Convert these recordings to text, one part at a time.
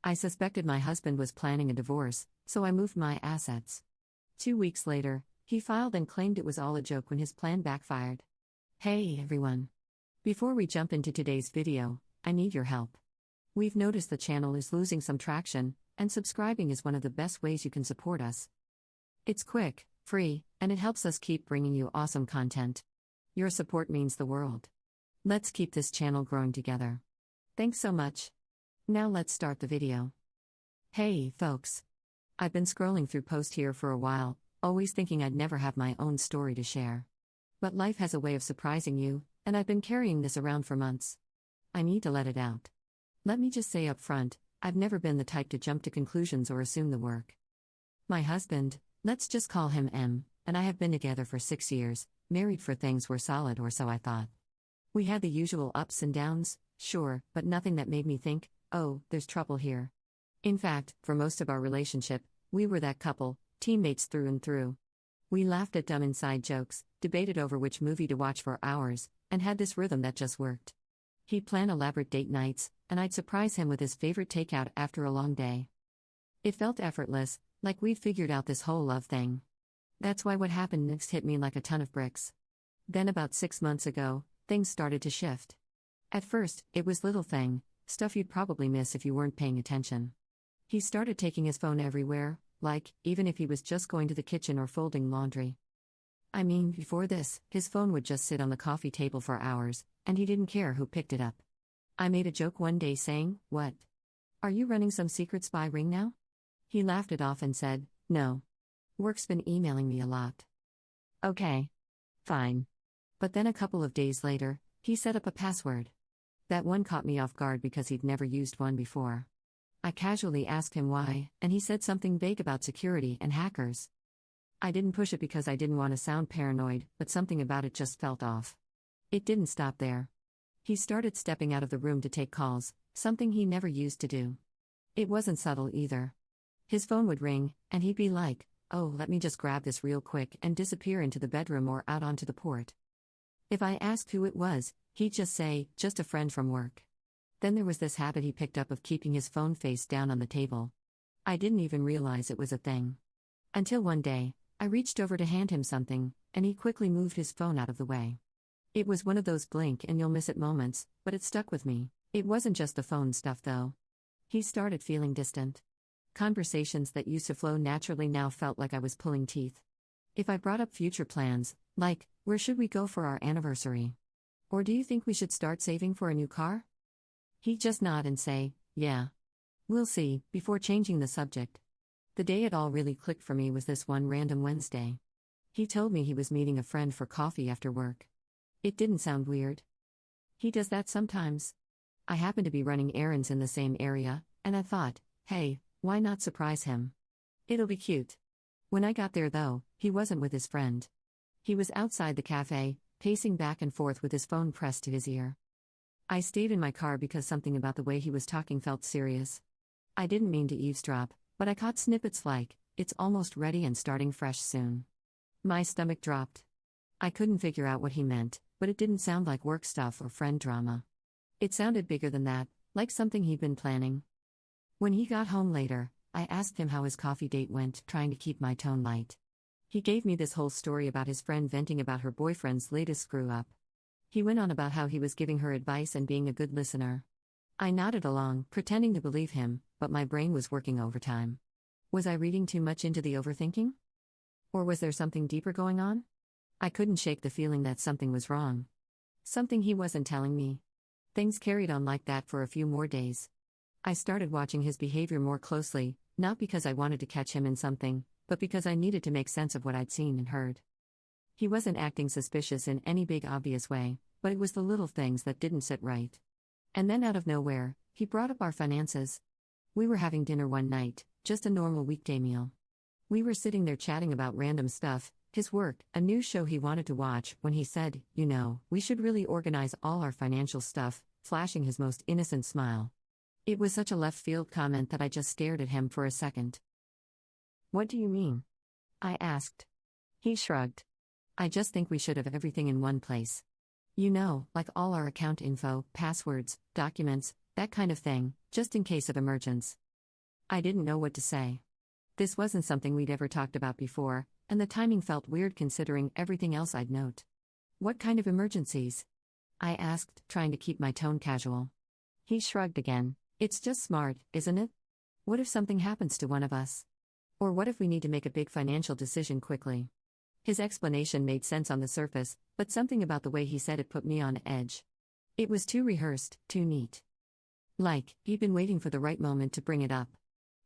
I suspected my husband was planning a divorce, so I moved my assets. 2 weeks later, he filed and claimed it was all a joke when his plan backfired. Hey everyone! Before we jump into today's video, I need your help. We've noticed the channel is losing some traction, and subscribing is one of the best ways you can support us. It's quick, free, and it helps us keep bringing you awesome content. Your support means the world. Let's keep this channel growing together. Thanks so much. Now let's start the video. Hey, folks. I've been scrolling through posts here for a while, always thinking I'd never have my own story to share. But life has a way of surprising you, and I've been carrying this around for months. I need to let it out. Let me just say up front, I've never been the type to jump to conclusions or assume the work. My husband, let's just call him M, and I have been together for 6 years, married for things were solid or so I thought. We had the usual ups and downs, sure, but nothing that made me think, oh, there's trouble here. In fact, for most of our relationship, we were that couple, teammates through and through. We laughed at dumb inside jokes, debated over which movie to watch for hours, and had this rhythm that just worked. He'd plan elaborate date nights, and I'd surprise him with his favorite takeout after a long day. It felt effortless, like we'd figured out this whole love thing. That's why what happened next hit me like a ton of bricks. Then about 6 months ago, things started to shift. At first, it was little thing, stuff you'd probably miss if you weren't paying attention. He started taking his phone everywhere, like, even if he was just going to the kitchen or folding laundry. I mean, before this, his phone would just sit on the coffee table for hours, and he didn't care who picked it up. I made a joke one day saying, "What? Are you running some secret spy ring now?" He laughed it off and said, "No. Work's been emailing me a lot." Okay. Fine. But then a couple of days later, he set up a password. That one caught me off guard because he'd never used one before. I casually asked him why, and he said something vague about security and hackers. I didn't push it because I didn't want to sound paranoid, but something about it just felt off. It didn't stop there. He started stepping out of the room to take calls, something he never used to do. It wasn't subtle either. His phone would ring, and he'd be like, "Oh, let me just grab this real quick," and disappear into the bedroom or out onto the port. If I asked who it was, he'd just say, "Just a friend from work." Then there was this habit he picked up of keeping his phone face down on the table. I didn't even realize it was a thing. Until one day, I reached over to hand him something, and he quickly moved his phone out of the way. It was one of those blink and you'll miss it moments, but it stuck with me. It wasn't just the phone stuff though. He started feeling distant. Conversations that used to flow naturally now felt like I was pulling teeth. If I brought up future plans, like, where should we go for our anniversary? Or do you think we should start saving for a new car? He'd just nod and say, "Yeah. We'll see," before changing the subject. The day it all really clicked for me was this one random Wednesday. He told me he was meeting a friend for coffee after work. It didn't sound weird. He does that sometimes. I happened to be running errands in the same area, and I thought, hey, why not surprise him? It'll be cute. When I got there though, he wasn't with his friend. He was outside the cafe, pacing back and forth with his phone pressed to his ear. I stayed in my car because something about the way he was talking felt serious. I didn't mean to eavesdrop, but I caught snippets like, "It's almost ready and starting fresh soon." My stomach dropped. I couldn't figure out what he meant, but it didn't sound like work stuff or friend drama. It sounded bigger than that, like something he'd been planning. When he got home later, I asked him how his coffee date went, trying to keep my tone light. He gave me this whole story about his friend venting about her boyfriend's latest screw-up. He went on about how he was giving her advice and being a good listener. I nodded along, pretending to believe him, but my brain was working overtime. Was I reading too much into the overthinking? Or was there something deeper going on? I couldn't shake the feeling that something was wrong. Something he wasn't telling me. Things carried on like that for a few more days. I started watching his behavior more closely, not because I wanted to catch him in something, but because I needed to make sense of what I'd seen and heard. He wasn't acting suspicious in any big obvious way, but it was the little things that didn't sit right. And then out of nowhere, he brought up our finances. We were having dinner one night, just a normal weekday meal. We were sitting there chatting about random stuff, his work, a new show he wanted to watch, when he said, "You know, we should really organize all our financial stuff," flashing his most innocent smile. It was such a left-field comment that I just stared at him for a second. "What do you mean?" I asked. He shrugged. "I just think we should have everything in one place. You know, like all our account info, passwords, documents, that kind of thing, just in case of emergence. I didn't know what to say. This wasn't something we'd ever talked about before, and the timing felt weird considering everything else I'd note. What kind of emergencies? I asked, trying to keep my tone casual. He shrugged again. It's just smart, isn't it? What if something happens to one of us? Or what if we need to make a big financial decision quickly? His explanation made sense on the surface, but something about the way he said it put me on edge. It was too rehearsed, too neat. Like, he'd been waiting for the right moment to bring it up.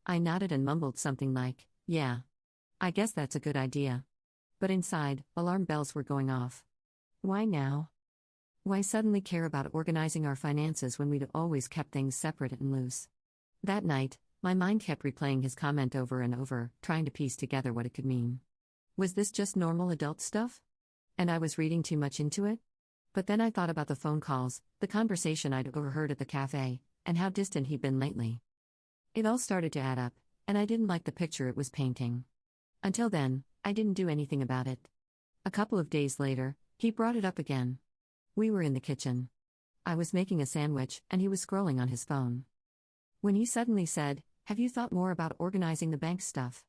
I nodded and mumbled something like, yeah. I guess that's a good idea. But inside, alarm bells were going off. Why now? Why suddenly care about organizing our finances when we'd always kept things separate and loose? That night, my mind kept replaying his comment over and over, trying to piece together what it could mean. Was this just normal adult stuff? And I was reading too much into it? But then I thought about the phone calls, the conversation I'd overheard at the cafe, and how distant he'd been lately. It all started to add up, and I didn't like the picture it was painting. Until then, I didn't do anything about it. A couple of days later, he brought it up again. We were in the kitchen. I was making a sandwich, and he was scrolling on his phone. When he suddenly said, "Have you thought more about organizing the bank stuff?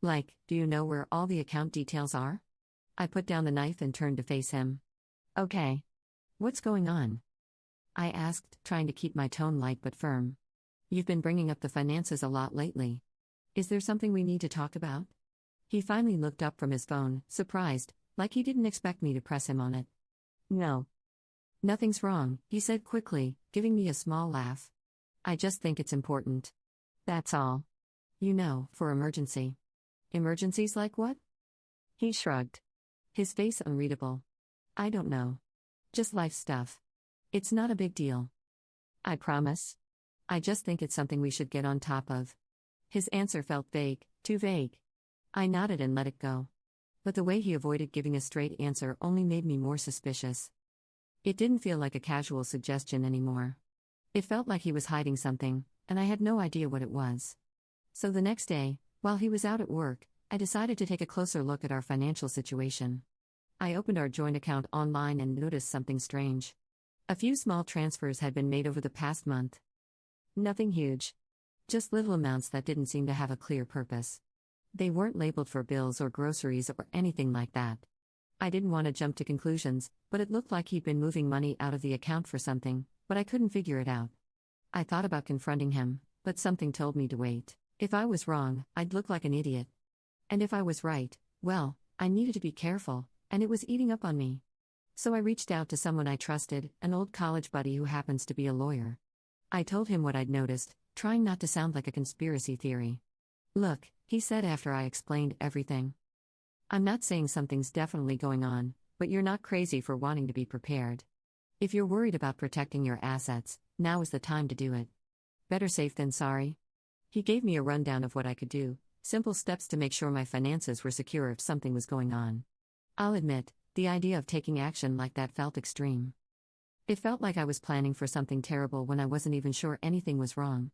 Like, do you know where all the account details are?" I put down the knife and turned to face him. Okay. What's going on? I asked, trying to keep my tone light but firm. You've been bringing up the finances a lot lately. Is there something we need to talk about? He finally looked up from his phone, surprised, like he didn't expect me to press him on it. No. Nothing's wrong, he said quickly, giving me a small laugh. I just think it's important. That's all. You know, for emergency. Emergencies like what? He shrugged. His face unreadable. I don't know. Just life stuff. It's not a big deal. I promise. I just think it's something we should get on top of. His answer felt vague, too vague. I nodded and let it go. But the way he avoided giving a straight answer only made me more suspicious. It didn't feel like a casual suggestion anymore. It felt like he was hiding something, and I had no idea what it was. So the next day, while he was out at work, I decided to take a closer look at our financial situation. I opened our joint account online and noticed something strange. A few small transfers had been made over the past month. Nothing huge. Just little amounts that didn't seem to have a clear purpose. They weren't labeled for bills or groceries or anything like that. I didn't want to jump to conclusions, but it looked like he'd been moving money out of the account for something, but I couldn't figure it out. I thought about confronting him, but something told me to wait. If I was wrong, I'd look like an idiot. And if I was right, well, I needed to be careful, and it was eating up on me. So I reached out to someone I trusted, an old college buddy who happens to be a lawyer. I told him what I'd noticed, trying not to sound like a conspiracy theory. Look, he said after I explained everything. I'm not saying something's definitely going on, but you're not crazy for wanting to be prepared. If you're worried about protecting your assets, now is the time to do it. Better safe than sorry. He gave me a rundown of what I could do, simple steps to make sure my finances were secure if something was going on. I'll admit, the idea of taking action like that felt extreme. It felt like I was planning for something terrible when I wasn't even sure anything was wrong.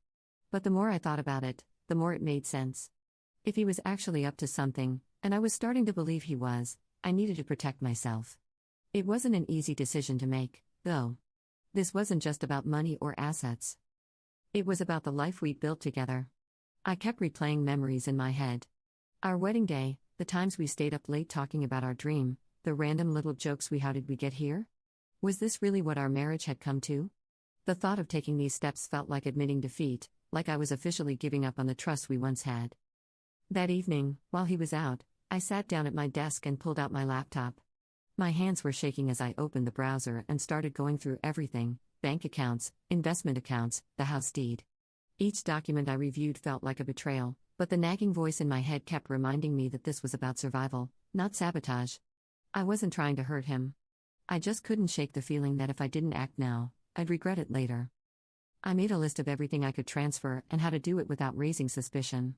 But the more I thought about it, the more it made sense. If he was actually up to something, and I was starting to believe he was, I needed to protect myself. It wasn't an easy decision to make, though. This wasn't just about money or assets. It was about the life we'd built together. I kept replaying memories in my head. Our wedding day, the times we stayed up late talking about our dream, the random little jokes how did we get here? Was this really what our marriage had come to? The thought of taking these steps felt like admitting defeat, like I was officially giving up on the trust we once had. That evening, while he was out, I sat down at my desk and pulled out my laptop. My hands were shaking as I opened the browser and started going through everything: bank accounts, investment accounts, the house deed. Each document I reviewed felt like a betrayal, but the nagging voice in my head kept reminding me that this was about survival, not sabotage. I wasn't trying to hurt him. I just couldn't shake the feeling that if I didn't act now, I'd regret it later. I made a list of everything I could transfer and how to do it without raising suspicion.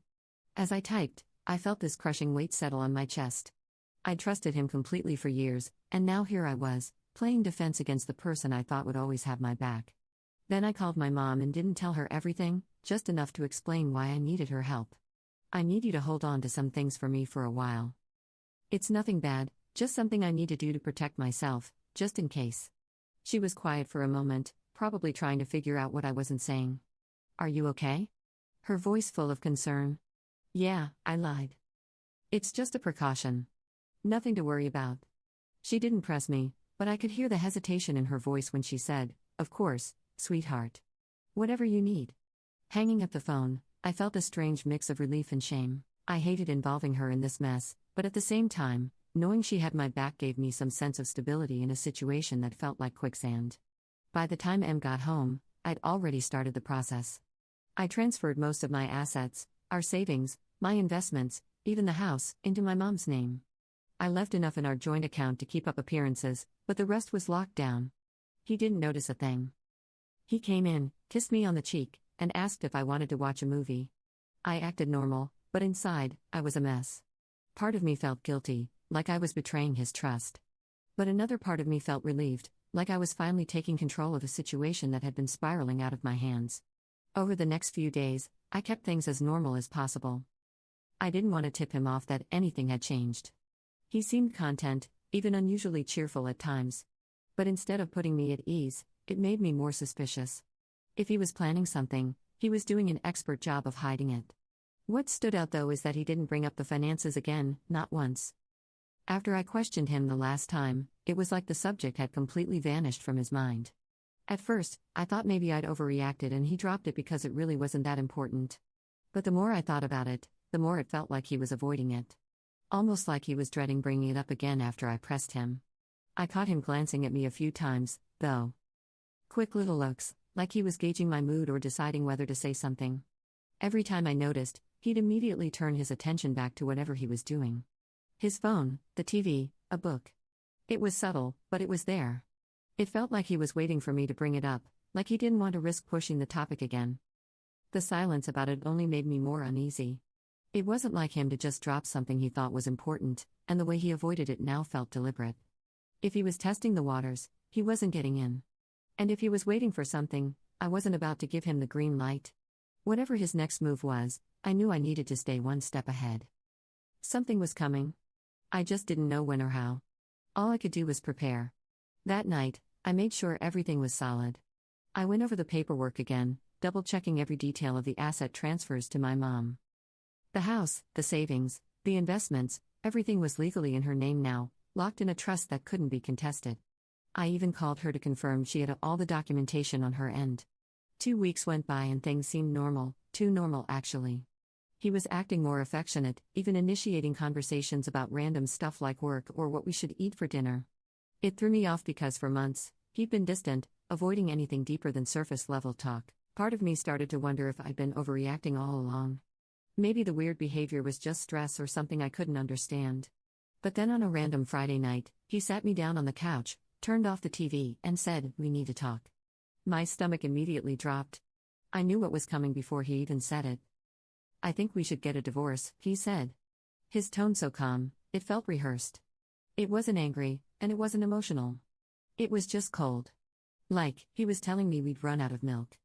As I typed, I felt this crushing weight settle on my chest. I'd trusted him completely for years, and now here I was, playing defense against the person I thought would always have my back. Then I called my mom and didn't tell her everything, just enough to explain why I needed her help. I need you to hold on to some things for me for a while. It's nothing bad, just something I need to do to protect myself, just in case. She was quiet for a moment, probably trying to figure out what I wasn't saying. Are you okay? her voice full of concern. Yeah, I lied. It's just a precaution. Nothing to worry about. She didn't press me, but I could hear the hesitation in her voice when she said, Of course, sweetheart. Whatever you need. Hanging up the phone, I felt a strange mix of relief and shame. I hated involving her in this mess, but at the same time, knowing she had my back gave me some sense of stability in a situation that felt like quicksand. By the time Em got home, I'd already started the process. I transferred most of my assets, our savings, my investments, even the house, into my mom's name. I left enough in our joint account to keep up appearances, but the rest was locked down. He didn't notice a thing. He came in, kissed me on the cheek, and asked if I wanted to watch a movie. I acted normal, but inside, I was a mess. Part of me felt guilty, like I was betraying his trust. But another part of me felt relieved, like I was finally taking control of a situation that had been spiraling out of my hands. Over the next few days, I kept things as normal as possible. I didn't want to tip him off that anything had changed. He seemed content, even unusually cheerful at times. But instead of putting me at ease, it made me more suspicious. If he was planning something, he was doing an expert job of hiding it. What stood out though is that he didn't bring up the finances again, not once. After I questioned him the last time, it was like the subject had completely vanished from his mind. At first, I thought maybe I'd overreacted and he dropped it because it really wasn't that important. But the more I thought about it, the more it felt like he was avoiding it. Almost like he was dreading bringing it up again after I pressed him. I caught him glancing at me a few times, though. Quick little looks, like he was gauging my mood or deciding whether to say something. Every time I noticed, he'd immediately turn his attention back to whatever he was doing. His phone, the TV, a book. It was subtle, but it was there. It felt like he was waiting for me to bring it up, like he didn't want to risk pushing the topic again. The silence about it only made me more uneasy. It wasn't like him to just drop something he thought was important, and the way he avoided it now felt deliberate. If he was testing the waters, he wasn't getting in. And if he was waiting for something, I wasn't about to give him the green light. Whatever his next move was, I knew I needed to stay one step ahead. Something was coming. I just didn't know when or how. All I could do was prepare. That night, I made sure everything was solid. I went over the paperwork again, double-checking every detail of the asset transfers to my mom. The house, the savings, the investments, everything was legally in her name now, locked in a trust that couldn't be contested. I even called her to confirm she had all the documentation on her end. 2 weeks went by and things seemed normal, too normal actually. He was acting more affectionate, even initiating conversations about random stuff like work or what we should eat for dinner. It threw me off because for months, he'd been distant, avoiding anything deeper than surface-level talk. Part of me started to wonder if I'd been overreacting all along. Maybe the weird behavior was just stress or something I couldn't understand. But then on a random Friday night, he sat me down on the couch, turned off the TV, and said, "We need to talk." My stomach immediately dropped. I knew what was coming before he even said it. "I think we should get a divorce," he said. His tone so calm, it felt rehearsed. It wasn't angry, and it wasn't emotional. It was just cold. Like, he was telling me we'd run out of milk.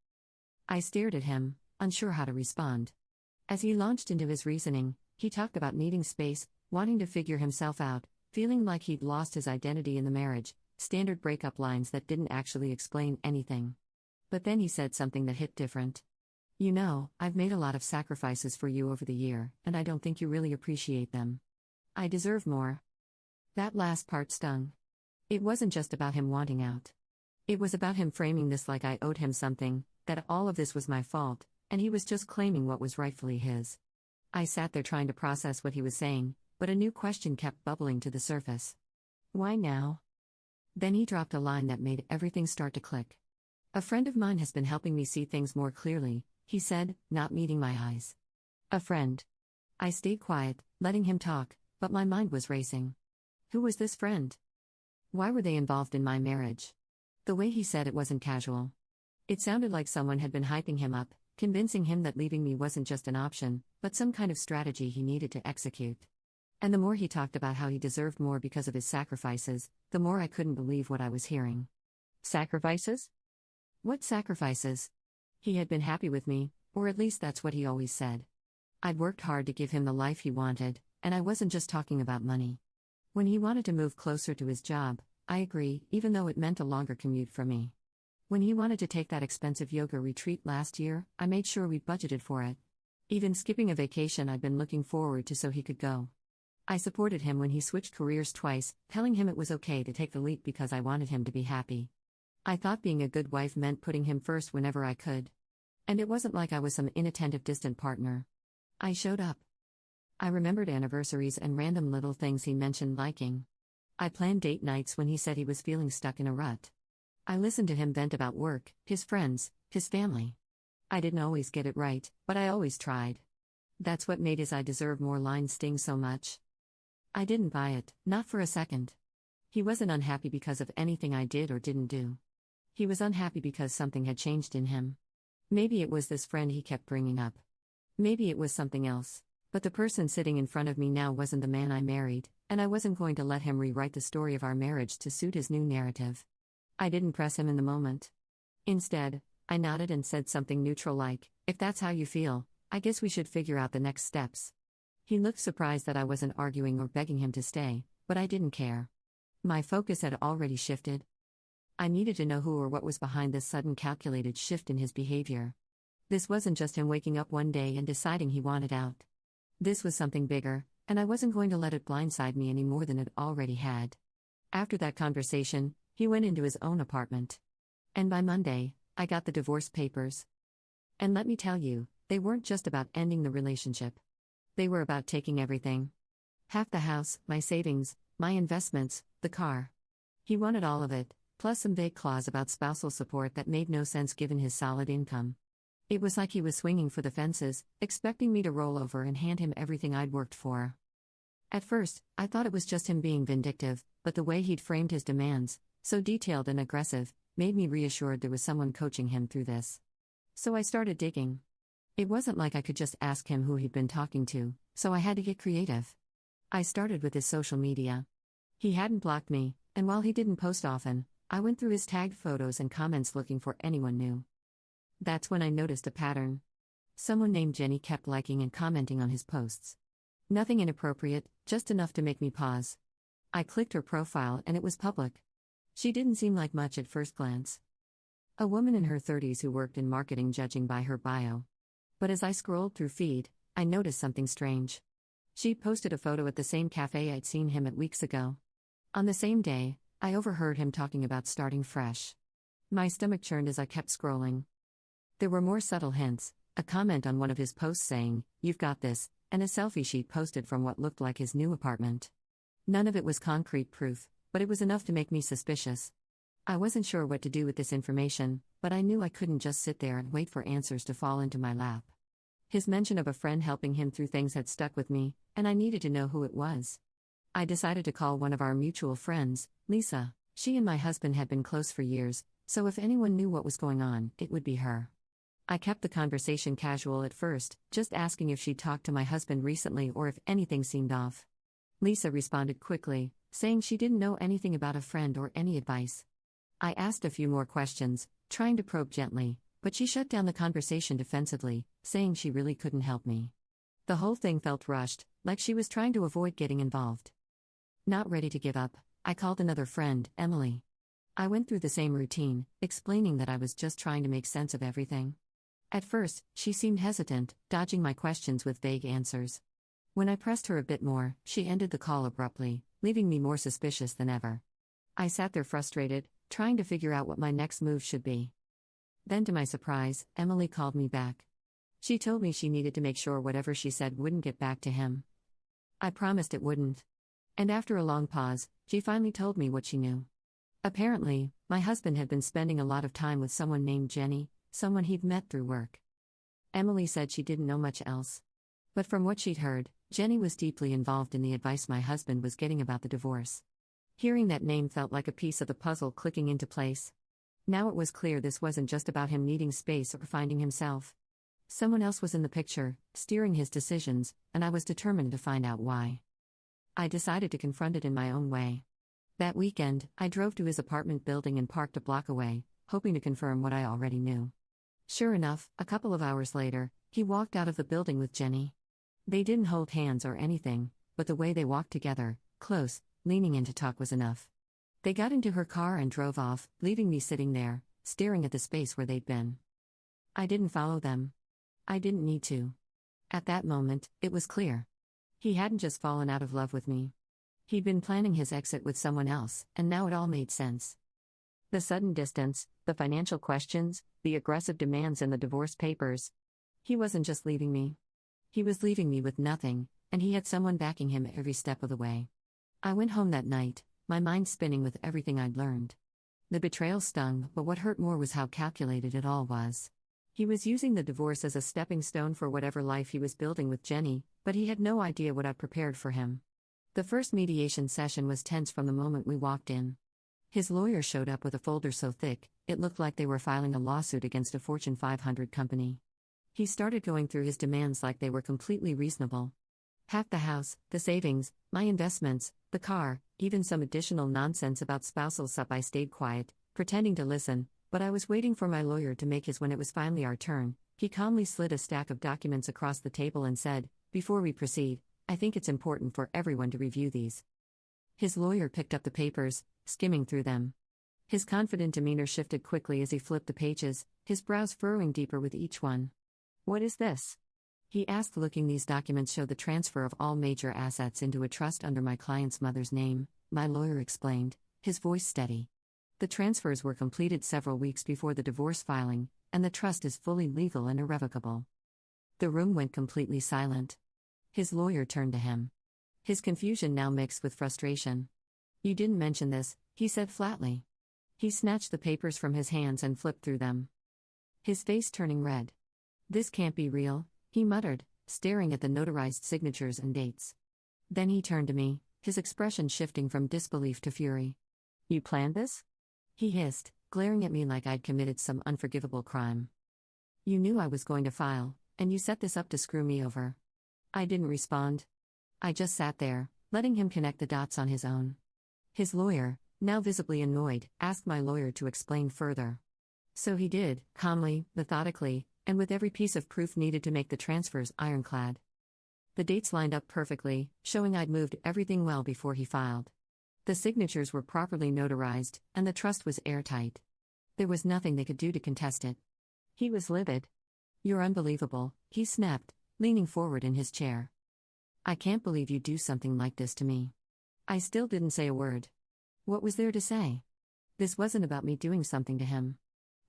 I stared at him, unsure how to respond. As he launched into his reasoning, he talked about needing space, wanting to figure himself out, feeling like he'd lost his identity in the marriage, standard breakup lines that didn't actually explain anything. But then he said something that hit different. "You know, I've made a lot of sacrifices for you over the year, and I don't think you really appreciate them. I deserve more." That last part stung. It wasn't just about him wanting out. It was about him framing this like I owed him something, that all of this was my fault, and he was just claiming what was rightfully his. I sat there trying to process what he was saying, but a new question kept bubbling to the surface. "Why now?" Then he dropped a line that made everything start to click. "A friend of mine has been helping me see things more clearly," he said, not meeting my eyes. "A friend." I stayed quiet, letting him talk, but my mind was racing. Who was this friend? Why were they involved in my marriage? The way he said it wasn't casual. It sounded like someone had been hyping him up, convincing him that leaving me wasn't just an option, but some kind of strategy he needed to execute. And the more he talked about how he deserved more because of his sacrifices, the more I couldn't believe what I was hearing. Sacrifices? What sacrifices? He had been happy with me, or at least that's what he always said. I'd worked hard to give him the life he wanted, and I wasn't just talking about money. When he wanted to move closer to his job, I agreed, even though it meant a longer commute for me. When he wanted to take that expensive yoga retreat last year, I made sure we budgeted for it, even skipping a vacation I'd been looking forward to so he could go. I supported him when he switched careers twice, telling him it was okay to take the leap because I wanted him to be happy. I thought being a good wife meant putting him first whenever I could. And it wasn't like I was some inattentive distant partner. I showed up. I remembered anniversaries and random little things he mentioned liking. I planned date nights when he said he was feeling stuck in a rut. I listened to him vent about work, his friends, his family. I didn't always get it right, but I always tried. That's what made his "I deserve more" line sting so much. I didn't buy it, not for a second. He wasn't unhappy because of anything I did or didn't do. He was unhappy because something had changed in him. Maybe it was this friend he kept bringing up. Maybe it was something else. But the person sitting in front of me now wasn't the man I married, and I wasn't going to let him rewrite the story of our marriage to suit his new narrative. I didn't press him in the moment. Instead, I nodded and said something neutral like, "If that's how you feel, I guess we should figure out the next steps." He looked surprised that I wasn't arguing or begging him to stay, but I didn't care. My focus had already shifted. I needed to know who or what was behind this sudden calculated shift in his behavior. This wasn't just him waking up one day and deciding he wanted out. This was something bigger, and I wasn't going to let it blindside me any more than it already had. After that conversation, he went into his own apartment. And by Monday, I got the divorce papers. And let me tell you, they weren't just about ending the relationship. They were about taking everything. Half the house, my savings, my investments, the car. He wanted all of it, plus some vague clause about spousal support that made no sense given his solid income. It was like he was swinging for the fences, expecting me to roll over and hand him everything I'd worked for. At first, I thought it was just him being vindictive, but the way he'd framed his demands, so detailed and aggressive, made me reassured there was someone coaching him through this. So I started digging. It wasn't like I could just ask him who he'd been talking to, so I had to get creative. I started with his social media. He hadn't blocked me, and while he didn't post often, I went through his tagged photos and comments looking for anyone new. That's when I noticed a pattern. Someone named Jenny kept liking and commenting on his posts. Nothing inappropriate, just enough to make me pause. I clicked her profile and it was public. She didn't seem like much at first glance. A woman in her 30s who worked in marketing, judging by her bio. But as I scrolled through feed, I noticed something strange. She posted a photo at the same cafe I'd seen him at weeks ago. On the same day, I overheard him talking about starting fresh. My stomach churned as I kept scrolling. There were more subtle hints, a comment on one of his posts saying, "You've got this," and a selfie sheet posted from what looked like his new apartment. None of it was concrete proof, but it was enough to make me suspicious. I wasn't sure what to do with this information, but I knew I couldn't just sit there and wait for answers to fall into my lap. His mention of a friend helping him through things had stuck with me, and I needed to know who it was. I decided to call one of our mutual friends, Lisa. She and my husband had been close for years, so if anyone knew what was going on, it would be her. I kept the conversation casual at first, just asking if she'd talked to my husband recently or if anything seemed off. Lisa responded quickly, saying she didn't know anything about a friend or any advice. I asked a few more questions, trying to probe gently, but she shut down the conversation defensively, saying she really couldn't help me. The whole thing felt rushed, like she was trying to avoid getting involved. Not ready to give up, I called another friend, Emily. I went through the same routine, explaining that I was just trying to make sense of everything. At first, she seemed hesitant, dodging my questions with vague answers. When I pressed her a bit more, she ended the call abruptly, leaving me more suspicious than ever. I sat there frustrated, trying to figure out what my next move should be. Then to my surprise, Emily called me back. She told me she needed to make sure whatever she said wouldn't get back to him. I promised it wouldn't. And after a long pause, she finally told me what she knew. Apparently, my husband had been spending a lot of time with someone named Jenny, someone he'd met through work. Emily said she didn't know much else. But from what she'd heard, Jenny was deeply involved in the advice my husband was getting about the divorce. Hearing that name felt like a piece of the puzzle clicking into place. Now it was clear this wasn't just about him needing space or finding himself. Someone else was in the picture, steering his decisions, and I was determined to find out why. I decided to confront it in my own way. That weekend, I drove to his apartment building and parked a block away, hoping to confirm what I already knew. Sure enough, a couple of hours later, he walked out of the building with Jenny. They didn't hold hands or anything, but the way they walked together, close, leaning in to talk was enough. They got into her car and drove off, leaving me sitting there, staring at the space where they'd been. I didn't follow them. I didn't need to. At that moment, it was clear. He hadn't just fallen out of love with me. He'd been planning his exit with someone else, and now it all made sense. The sudden distance, the financial questions, the aggressive demands in the divorce papers. He wasn't just leaving me. He was leaving me with nothing, and he had someone backing him every step of the way. I went home that night, my mind spinning with everything I'd learned. The betrayal stung, but what hurt more was how calculated it all was. He was using the divorce as a stepping stone for whatever life he was building with Jenny, but he had no idea what I'd prepared for him. The first mediation session was tense from the moment we walked in. His lawyer showed up with a folder so thick, it looked like they were filing a lawsuit against a Fortune 500 company. He started going through his demands like they were completely reasonable. Half the house, the savings, my investments, the car, even some additional nonsense about spousal stuff. I stayed quiet, pretending to listen, but I was waiting for my lawyer to make his. When it was finally our turn, he calmly slid a stack of documents across the table and said, "Before we proceed, I think it's important for everyone to review these." His lawyer picked up the papers, skimming through them. His confident demeanor shifted quickly as he flipped the pages, his brows furrowing deeper with each one. "What is this?" he asked, looking. "These documents show the transfer of all major assets into a trust under my client's mother's name," my lawyer explained, his voice steady. "The transfers were completed several weeks before the divorce filing, and the trust is fully legal and irrevocable." The room went completely silent. His lawyer turned to him. His confusion now mixed with frustration. "You didn't mention this," he said flatly. He snatched the papers from his hands and flipped through them, his face turning red. "This can't be real," he muttered, staring at the notarized signatures and dates. Then he turned to me, his expression shifting from disbelief to fury. "You planned this?" he hissed, glaring at me like I'd committed some unforgivable crime. "You knew I was going to file, and you set this up to screw me over." I didn't respond. I just sat there, letting him connect the dots on his own. His lawyer, now visibly annoyed, asked my lawyer to explain further. So he did, calmly, methodically, and with every piece of proof needed to make the transfers ironclad. The dates lined up perfectly, showing I'd moved everything well before he filed. The signatures were properly notarized, and the trust was airtight. There was nothing they could do to contest it. He was livid. "You're unbelievable," he snapped, leaning forward in his chair. "I can't believe you'd do something like this to me." I still didn't say a word. What was there to say? This wasn't about me doing something to him.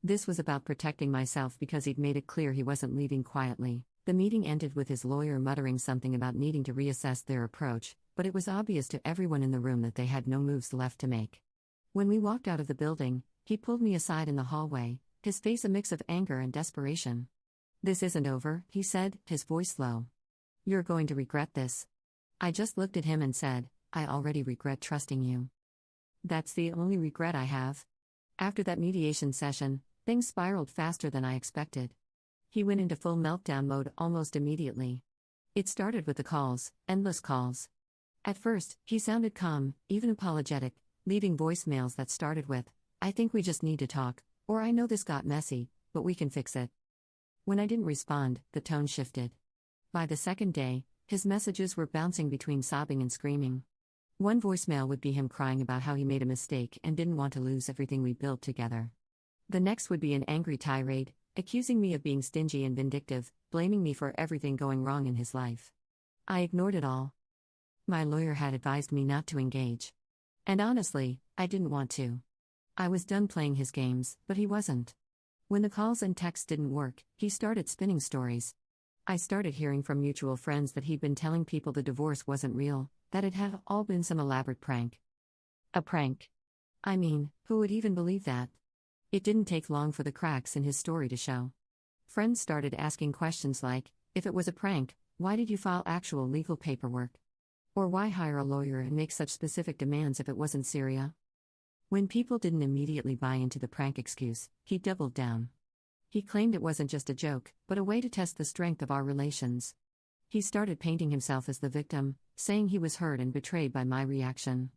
This was about protecting myself because he'd made it clear he wasn't leaving quietly. The meeting ended with his lawyer muttering something about needing to reassess their approach, but it was obvious to everyone in the room that they had no moves left to make. When we walked out of the building, he pulled me aside in the hallway, his face a mix of anger and desperation. "This isn't over," he said, his voice low. "You're going to regret this." I just looked at him and said, "I already regret trusting you. That's the only regret I have." After that mediation session, things spiraled faster than I expected. He went into full meltdown mode almost immediately. It started with the calls, endless calls. At first, he sounded calm, even apologetic, leaving voicemails that started with, "I think we just need to talk," or "I know this got messy, but we can fix it." When I didn't respond, the tone shifted. By the second day, his messages were bouncing between sobbing and screaming. One voicemail would be him crying about how he made a mistake and didn't want to lose everything we built together. The next would be an angry tirade, accusing me of being stingy and vindictive, blaming me for everything going wrong in his life. I ignored it all. My lawyer had advised me not to engage. And honestly, I didn't want to. I was done playing his games, but he wasn't. When the calls and texts didn't work, he started spinning stories. I started hearing from mutual friends that he'd been telling people the divorce wasn't real, that it had all been some elaborate prank. A prank. I mean, who would even believe that? It didn't take long for the cracks in his story to show. Friends started asking questions like, if it was a prank, why did you file actual legal paperwork? Or why hire a lawyer and make such specific demands if it wasn't Syria? When people didn't immediately buy into the prank excuse, he doubled down. He claimed it wasn't just a joke, but a way to test the strength of our relations. He started painting himself as the victim, saying he was hurt and betrayed by my reaction.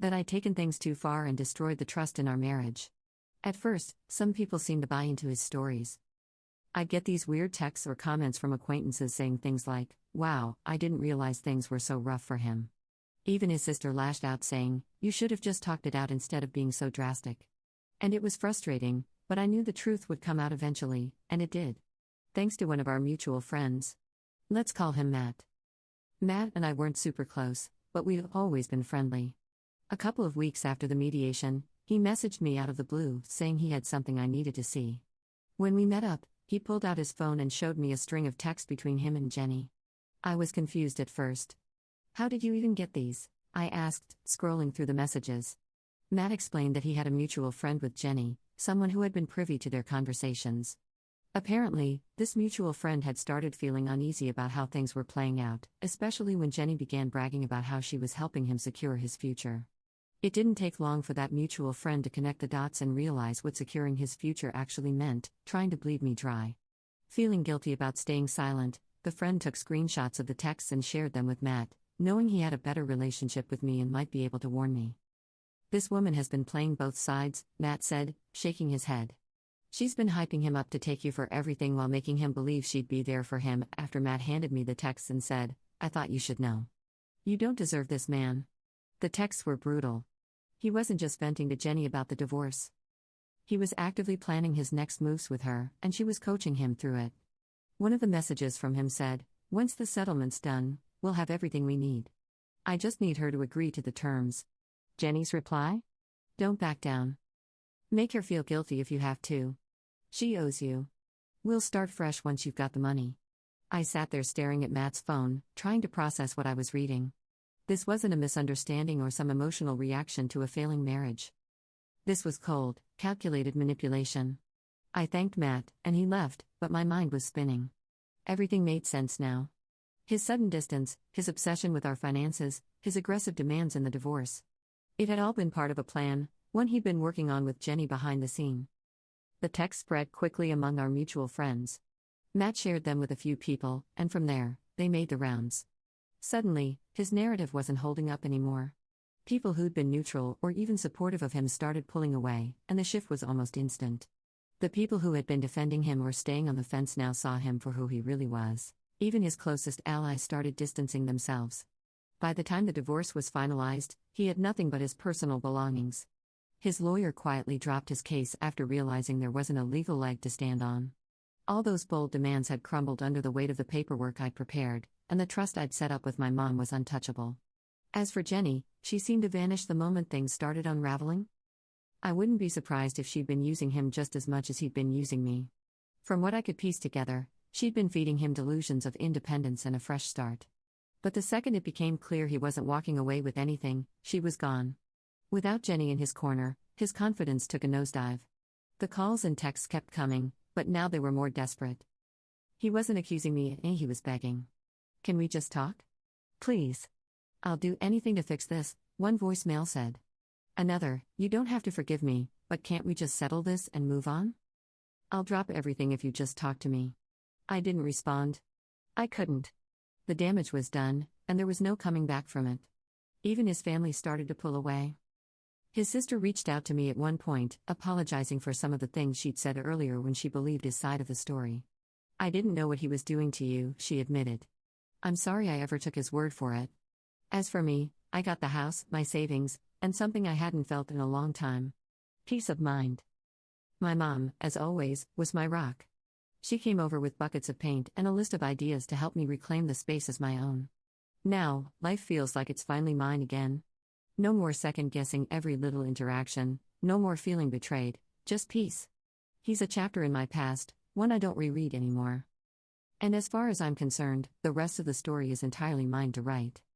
That I'd taken things too far and destroyed the trust in our marriage. At first, some people seemed to buy into his stories. I'd get these weird texts or comments from acquaintances saying things like, "Wow, I didn't realize things were so rough for him." Even his sister lashed out saying, "You should have just talked it out instead of being so drastic." And it was frustrating, but I knew the truth would come out eventually, and it did. Thanks to one of our mutual friends. Let's call him Matt. Matt and I weren't super close, but we've always been friendly. A couple of weeks after the mediation, he messaged me out of the blue saying he had something I needed to see. When we met up, he pulled out his phone and showed me a string of texts between him and Jenny. I was confused at first. "How did you even get these?" I asked, scrolling through the messages. Matt explained that he had a mutual friend with Jenny, someone who had been privy to their conversations. Apparently, this mutual friend had started feeling uneasy about how things were playing out, especially when Jenny began bragging about how she was helping him secure his future. It didn't take long for that mutual friend to connect the dots and realize what securing his future actually meant, trying to bleed me dry. Feeling guilty about staying silent, the friend took screenshots of the texts and shared them with Matt, knowing he had a better relationship with me and might be able to warn me. "This woman has been playing both sides," Matt said, shaking his head. "She's been hyping him up to take you for everything while making him believe she'd be there for him." After Matt handed me the texts and said, "I thought you should know. You don't deserve this man." The texts were brutal. He wasn't just venting to Jenny about the divorce. He was actively planning his next moves with her, and she was coaching him through it. One of the messages from him said, "Once the settlement's done, we'll have everything we need. I just need her to agree to the terms." Jenny's reply? "Don't back down. Make her feel guilty if you have to. She owes you. We'll start fresh once you've got the money." I sat there staring at Matt's phone, trying to process what I was reading. This wasn't a misunderstanding or some emotional reaction to a failing marriage. This was cold, calculated manipulation. I thanked Matt, and he left, but my mind was spinning. Everything made sense now. His sudden distance, his obsession with our finances, his aggressive demands in the divorce. It had all been part of a plan, one he'd been working on with Jenny behind the scene. The text spread quickly among our mutual friends. Matt shared them with a few people, and from there, they made the rounds. Suddenly, his narrative wasn't holding up anymore. People who'd been neutral or even supportive of him started pulling away, and the shift was almost instant. The people who had been defending him or staying on the fence now saw him for who he really was. Even his closest allies started distancing themselves. By the time the divorce was finalized, he had nothing but his personal belongings. His lawyer quietly dropped his case after realizing there wasn't a legal leg to stand on. All those bold demands had crumbled under the weight of the paperwork I'd prepared, and the trust I'd set up with my mom was untouchable. As for Jenny, she seemed to vanish the moment things started unraveling. I wouldn't be surprised if she'd been using him just as much as he'd been using me. From what I could piece together, she'd been feeding him delusions of independence and a fresh start. But the second it became clear he wasn't walking away with anything, she was gone. Without Jenny in his corner, his confidence took a nosedive. The calls and texts kept coming, but now they were more desperate. He wasn't accusing me, he was begging. "Can we just talk? Please. I'll do anything to fix this," one voicemail said. Another, "You don't have to forgive me, but can't we just settle this and move on? I'll drop everything if you just talk to me." I didn't respond. I couldn't. The damage was done, and there was no coming back from it. Even his family started to pull away. His sister reached out to me at one point, apologizing for some of the things she'd said earlier when she believed his side of the story. "I didn't know what he was doing to you," she admitted. "I'm sorry I ever took his word for it. As for me, I got the house, my savings, and something I hadn't felt in a long time. Peace of mind." My mom, as always, was my rock. She came over with buckets of paint and a list of ideas to help me reclaim the space as my own. Now, life feels like it's finally mine again. No more second-guessing every little interaction, no more feeling betrayed, just peace. He's a chapter in my past, one I don't reread anymore. And as far as I'm concerned, the rest of the story is entirely mine to write.